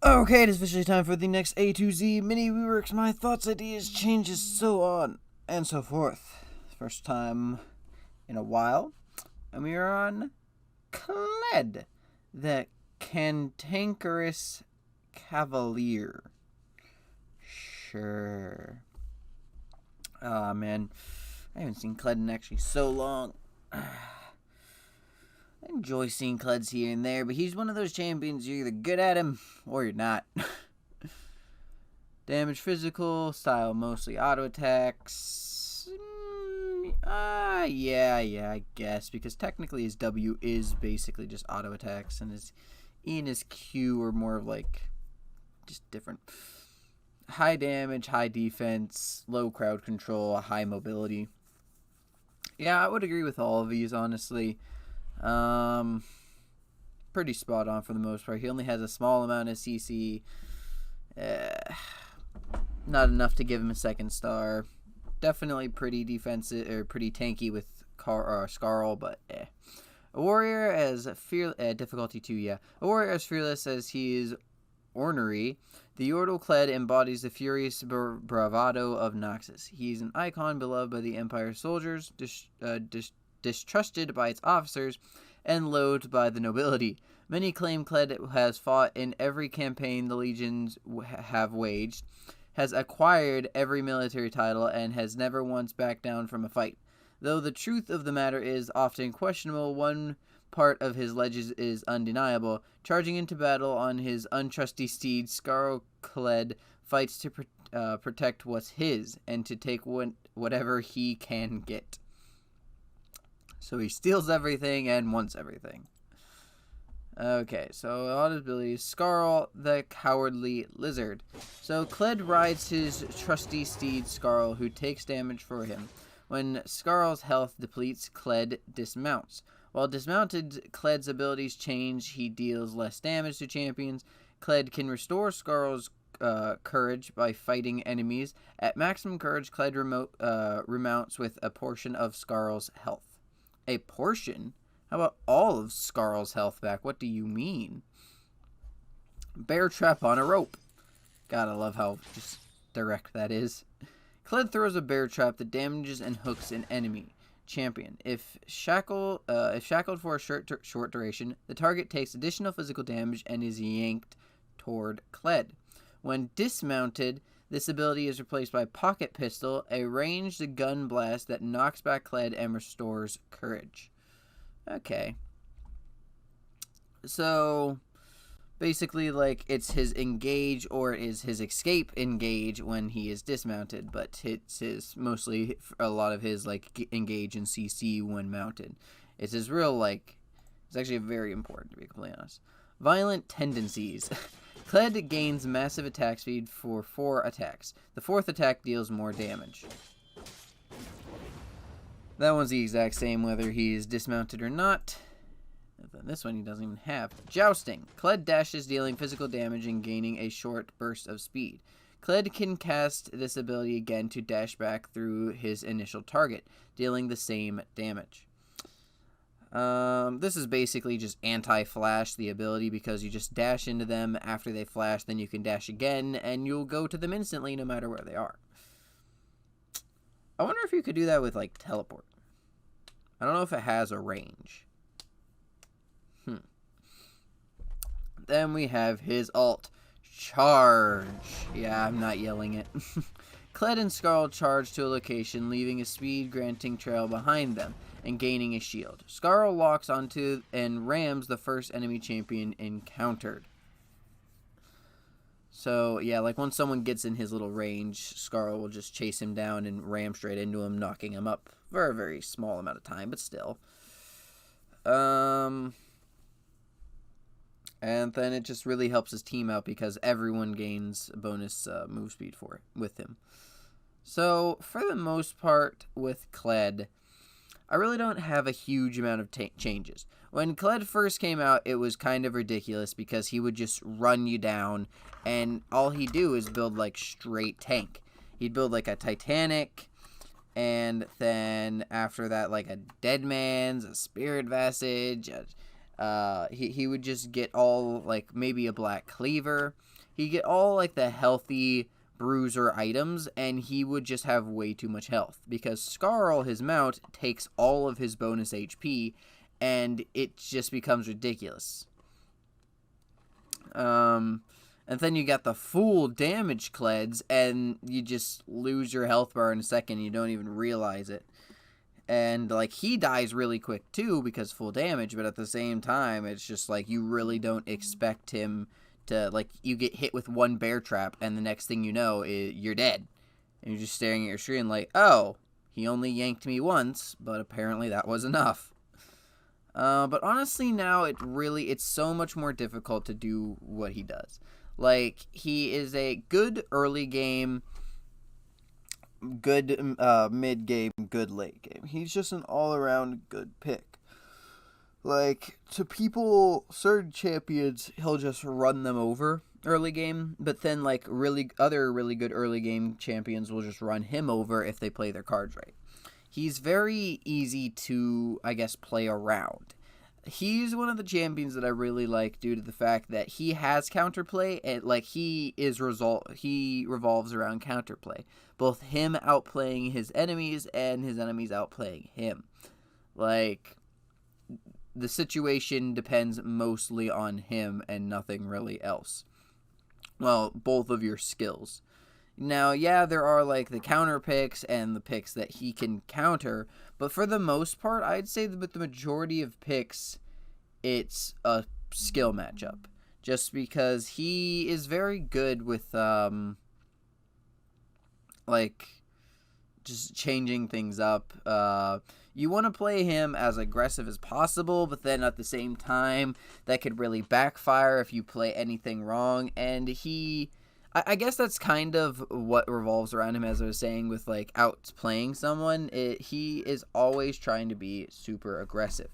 Okay, it is officially time for the next A to Z mini reworks, my thoughts, ideas, changes, so on and so forth. First time in a while, and we are on Kled The Cantankerous Cavalier. Sure. Ah, man. I haven't seen Kled in actually so long. I enjoy seeing Kleds here and there, but he's one of those champions you're either good at him or you're not. Damage physical, style mostly auto attacks. Yeah, I guess, because technically his W is basically just auto attacks, and his E and his Q are more of like just different. High damage, high defense, low crowd control, high mobility. Yeah, I would agree with all of these, honestly. Pretty spot on for the most part. He only has a small amount of CC. Not enough to give him a second star. Definitely pretty defensive, or pretty tanky with Skarl, but eh. A warrior as difficulty 2, yeah. A warrior as fearless as he is ornery. The Yordle Kled embodies the furious bravado of Noxus. He's an icon beloved by the Empire's soldiers, distrusted by its officers, and loathed by the nobility. Many claim Kled has fought in every campaign the legions have waged, has acquired every military title, and has never once backed down from a fight. Though the truth of the matter is often questionable, one part of his legends is undeniable. Charging into battle on his untrusty steed, Skarl Kled fights to protect what's his, and to take whatever he can get. So he steals everything and wants everything. Okay, so all his abilities. Skarl the Cowardly Lizard. So Kled rides his trusty steed Skarl, who takes damage for him. When Skarl's health depletes, Kled dismounts. While dismounted, Kled's abilities change. He deals less damage to champions. Kled can restore Skarl's courage by fighting enemies. At maximum courage, Kled remounts with a portion of Skarl's health. A portion? How about all of Skarl's health back? What do you mean? Bear trap on a rope. Gotta love how just direct that is. Kled throws a bear trap that damages and hooks an enemy champion. If shackled for a short duration, the target takes additional physical damage and is yanked toward Kled. When dismounted, this ability is replaced by Pocket Pistol, a ranged gun blast that knocks back Kled and restores courage. Okay. So, basically, like, it's his engage or it is his escape engage when he is dismounted, but it's his, mostly a lot of his, like, engage and CC when mounted. It's his real, like, it's actually very important, to be completely honest. Violent tendencies. Kled gains massive attack speed for 4 attacks. The 4th attack deals more damage. That one's the exact same whether he's dismounted or not. This one he doesn't even have. Jousting. Kled dashes, dealing physical damage and gaining a short burst of speed. Kled can cast this ability again to dash back through his initial target, dealing the same damage. This is basically just anti-flash, the ability, because you just dash into them after they flash, then you can dash again, and you'll go to them instantly no matter where they are. I wonder if you could do that with, like, teleport. I don't know if it has a range. Then we have his ult. Charge. Yeah, I'm not yelling it. Kled and Skarl charge to a location, leaving a speed-granting trail behind them, and gaining a shield. Skarl locks onto and rams the first enemy champion encountered. So, yeah, like once someone gets in his little range, Skarl will just chase him down and ram straight into him, knocking him up for a very small amount of time, but still. And then it just really helps his team out because everyone gains bonus move speed for it with him. So, for the most part with Kled, I really don't have a huge amount of changes. When Kled first came out, it was kind of ridiculous because he would just run you down, and all he'd do is build, like, straight tank. He'd build, like, a Titanic, and then after that, like, a Dead Man's, a Spirit Visage, He would just get all, like, maybe a black cleaver. He'd get all, like, the healthy bruiser items, and he would just have way too much health. Because Skarl, his mount, takes all of his bonus HP, and it just becomes ridiculous. And then you got the full damage Kleds, and you just lose your health bar in a second, and you don't even realize it. And, like, he dies really quick, too, because full damage, but at the same time, it's just, like, you really don't expect him to, like, you get hit with one bear trap, and the next thing you know, you're dead. And you're just staring at your screen like, oh, he only yanked me once, but apparently that was enough. But honestly, now it's so much more difficult to do what he does. Like, he is a good early game, good mid game, good late game. He's just an all around good pick. Like, to people, certain champions, he'll just run them over early game, but then, like, other really good early game champions will just run him over if they play their cards right. He's very easy to, I guess, play around. He's one of the champions that I really like due to the fact that he has counterplay, and, like, he revolves around counterplay. Both him outplaying his enemies and his enemies outplaying him. Like, the situation depends mostly on him and nothing really else. Well, both of your skills. Now, yeah, there are, like, the counter picks and the picks that he can counter, but for the most part, I'd say that with the majority of picks, it's a skill matchup. Just because he is very good with, like, just changing things up. You want to play him as aggressive as possible, but then at the same time, that could really backfire if you play anything wrong, and I guess that's kind of what revolves around him, as I was saying, with, like, outplaying someone. He is always trying to be super aggressive.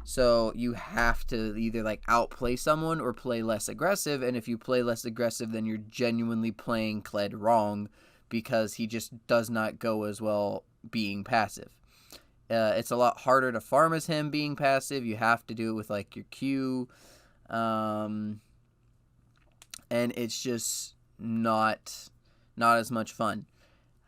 So you have to either, like, outplay someone or play less aggressive, and if you play less aggressive, then you're genuinely playing Kled wrong, because he just does not go as well being passive. It's a lot harder to farm as him being passive. You have to do it with, like, your Q. And it's just not as much fun.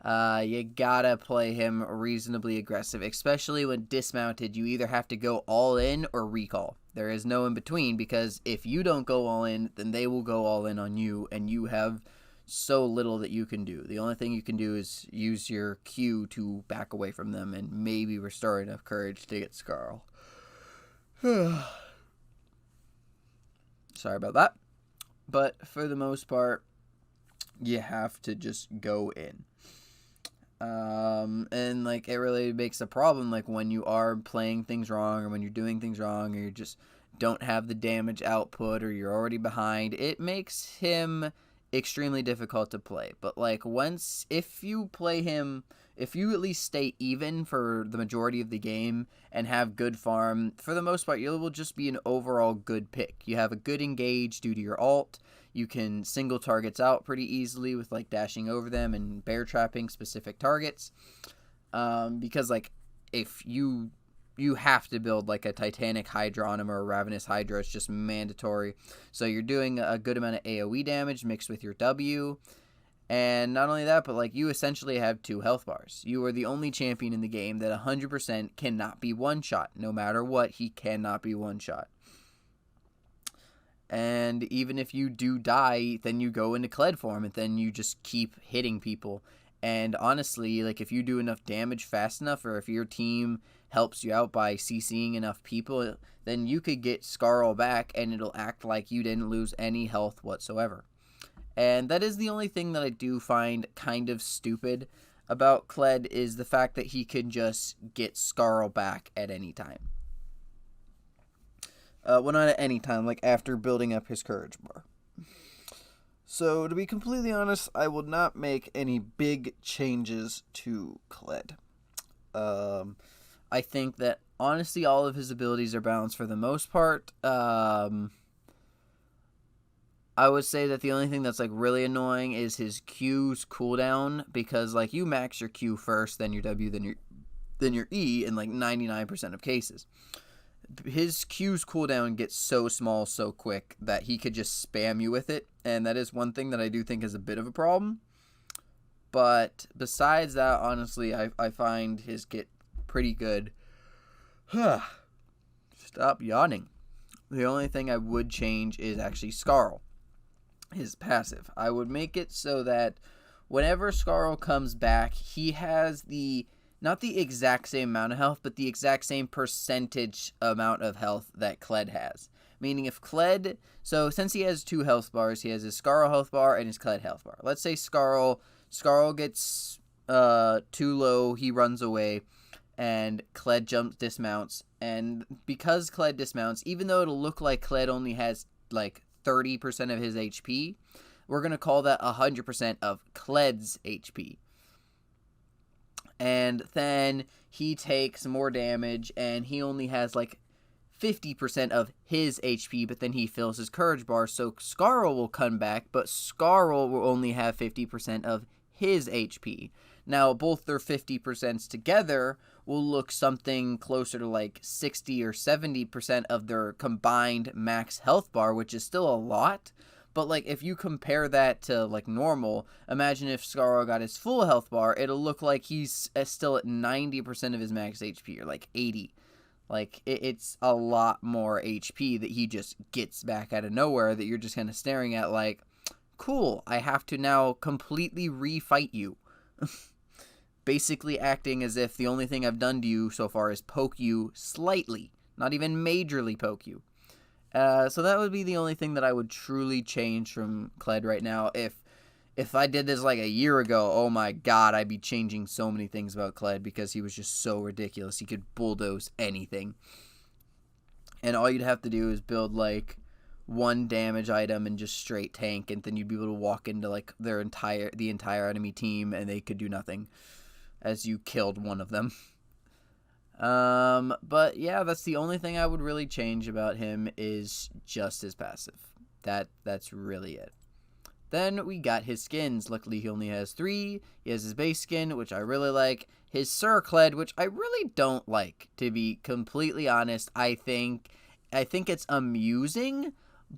You gotta play him reasonably aggressive, especially when dismounted. You either have to go all in or recall. There is no in between, because if you don't go all in, then they will go all in on you, and you have so little that you can do. The only thing you can do is use your Q to back away from them and maybe restore enough courage to get Skarl. Sorry about that. But for the most part, you have to just go in. And, like, it really makes a problem, like, when you are playing things wrong, or when you're doing things wrong, or you just don't have the damage output, or you're already behind. It makes him extremely difficult to play. But, like, if you play him, if you at least stay even for the majority of the game and have good farm, for the most part, you will just be an overall good pick. You have a good engage due to your ult. You can single targets out pretty easily with, like, dashing over them and bear trapping specific targets. Because, like, if you have to build, like, a Titanic Hydra on him or a Ravenous Hydra. It's just mandatory. So you're doing a good amount of AoE damage mixed with your W. And not only that, but, like, you essentially have 2 health bars. You are the only champion in the game that 100% cannot be one-shot. No matter what, he cannot be one-shot. And even if you do die, then you go into Kled form, and then you just keep hitting people. And honestly, like, if you do enough damage fast enough, or if your team helps you out by CCing enough people, then you could get Skarl back, and it'll act like you didn't lose any health whatsoever. And that is the only thing that I do find kind of stupid about Kled, is the fact that he can just get Skarl back at any time. Well, not at any time, like after building up his courage bar. So, to be completely honest, I will not make any big changes to Kled. I think that, honestly, all of his abilities are balanced for the most part. I would say that the only thing that's, like, really annoying is his Q's cooldown, because, like, you max your Q first, then your W, then your E in, like, 99% of cases. his Q's cooldown gets so small so quick that he could just spam you with it, and that is one thing that I do think is a bit of a problem. But besides that, honestly, I find his kit pretty good. Stop yawning. The only thing I would change is actually Scarl, his passive. I would make it so that whenever Scarl comes back, he has not the exact same amount of health, but the exact same percentage amount of health that Kled has. Meaning if Kled, so since he has 2 health bars, he has his Scarl health bar and his Kled health bar. Let's say Scarl gets too low, he runs away, and Kled dismounts. And because Kled dismounts, even though it'll look like Kled only has like 30% of his HP, we're going to call that 100% of Kled's HP. And then he takes more damage, and he only has like 50% of his HP, but then he fills his courage bar, so Scarl will come back, but Scarl will only have 50% of his HP. Now, both their 50% together will look something closer to like 60 or 70% of their combined max health bar, which is still a lot. But like if you compare that to like normal, imagine if Scarl got his full health bar, it'll look like he's still at 90% of his max HP, or like 80. Like it's a lot more HP that he just gets back out of nowhere that you're just kind of staring at like, cool, I have to now completely refight you. Basically acting as if the only thing I've done to you so far is poke you slightly, not even majorly poke you. So that would be the only thing that I would truly change from Kled right now. If I did this like a year ago, oh my god, I'd be changing so many things about Kled because he was just so ridiculous. He could bulldoze anything. And all you'd have to do is build like 1 damage item and just straight tank, and then you'd be able to walk into like the entire enemy team and they could do nothing as you killed one of them. But yeah, that's the only thing I would really change about him is just his passive. That's really it. Then we got his skins. Luckily, he only has 3. He has his base skin, which I really like. His Sir Kled, which I really don't like, to be completely honest. I think it's amusing,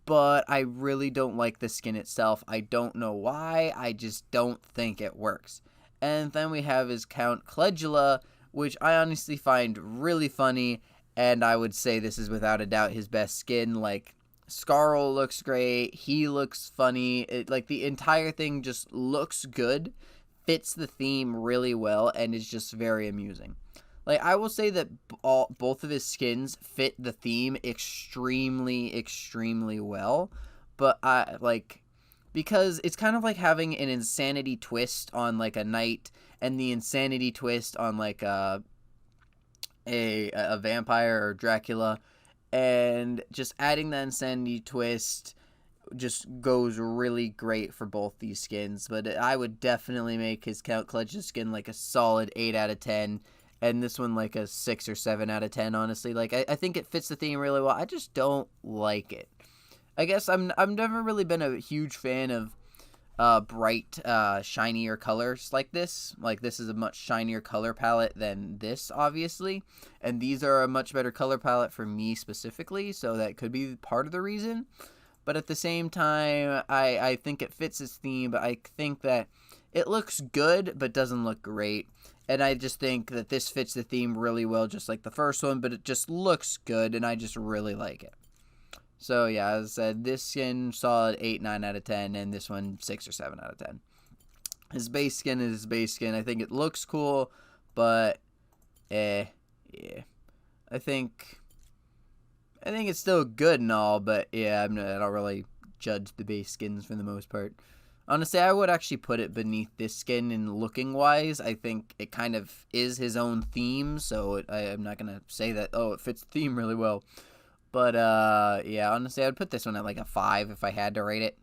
but I really don't like the skin itself. I don't know why. I just don't think it works. And then we have his Count Kledula, which I honestly find really funny, and I would say this is without a doubt his best skin. Like, Scarl looks great, he looks funny, like the entire thing just looks good, fits the theme really well, and is just very amusing. Like, I will say that both of his skins fit the theme extremely, extremely well, but because it's kind of like having an insanity twist on like a knight and the insanity twist on like a vampire or Dracula, and just adding that insanity twist just goes really great for both these skins. But I would definitely make his Count Kled skin like a solid 8 out of 10, and this one like a 6 or 7 out of 10, honestly. Like, I think it fits the theme really well. I just don't like it. I guess I've never really been a huge fan of bright, shinier colors like this. Like, this is a much shinier color palette than this, obviously. And these are a much better color palette for me specifically, so that could be part of the reason. But at the same time, I think it fits its theme, but I think that it looks good, but doesn't look great. And I just think that this fits the theme really well, just like the first one, but it just looks good, and I just really like it. So yeah, as I said, this skin solid 8, 9 out of 10, and this one 6 or 7 out of 10. His base skin is his base skin. I think it looks cool, but yeah. I think it's still good and all, but yeah, I don't really judge the base skins for the most part. Honestly, I would actually put it beneath this skin in looking wise. I think it kind of is his own theme, so I'm not gonna say that, oh, it fits the theme really well. But, yeah, honestly, I would put this one at, like, a 5 if I had to rate it.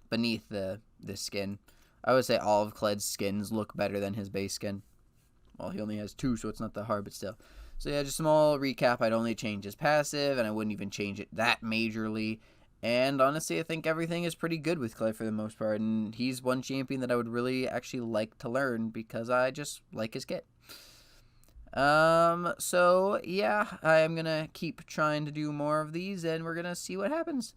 Beneath this skin. I would say all of Kled's skins look better than his base skin. Well, he only has 2, so it's not that hard, but still. So, yeah, just a small recap. I'd only change his passive, and I wouldn't even change it that majorly. And, honestly, I think everything is pretty good with Kled for the most part. And he's one champion that I would really actually like to learn because I just like his kit. So yeah, I am gonna keep trying to do more of these, and we're gonna see what happens.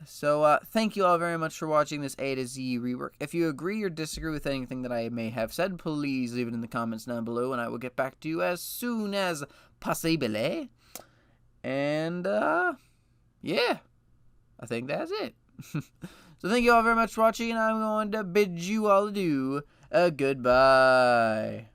So, thank you all very much for watching this A to Z rework. If you agree or disagree with anything that I may have said, please leave it in the comments down below, and I will get back to you as soon as possible. And, yeah, I think that's it. So, thank you all very much for watching, and I'm going to bid you all adieu. Goodbye.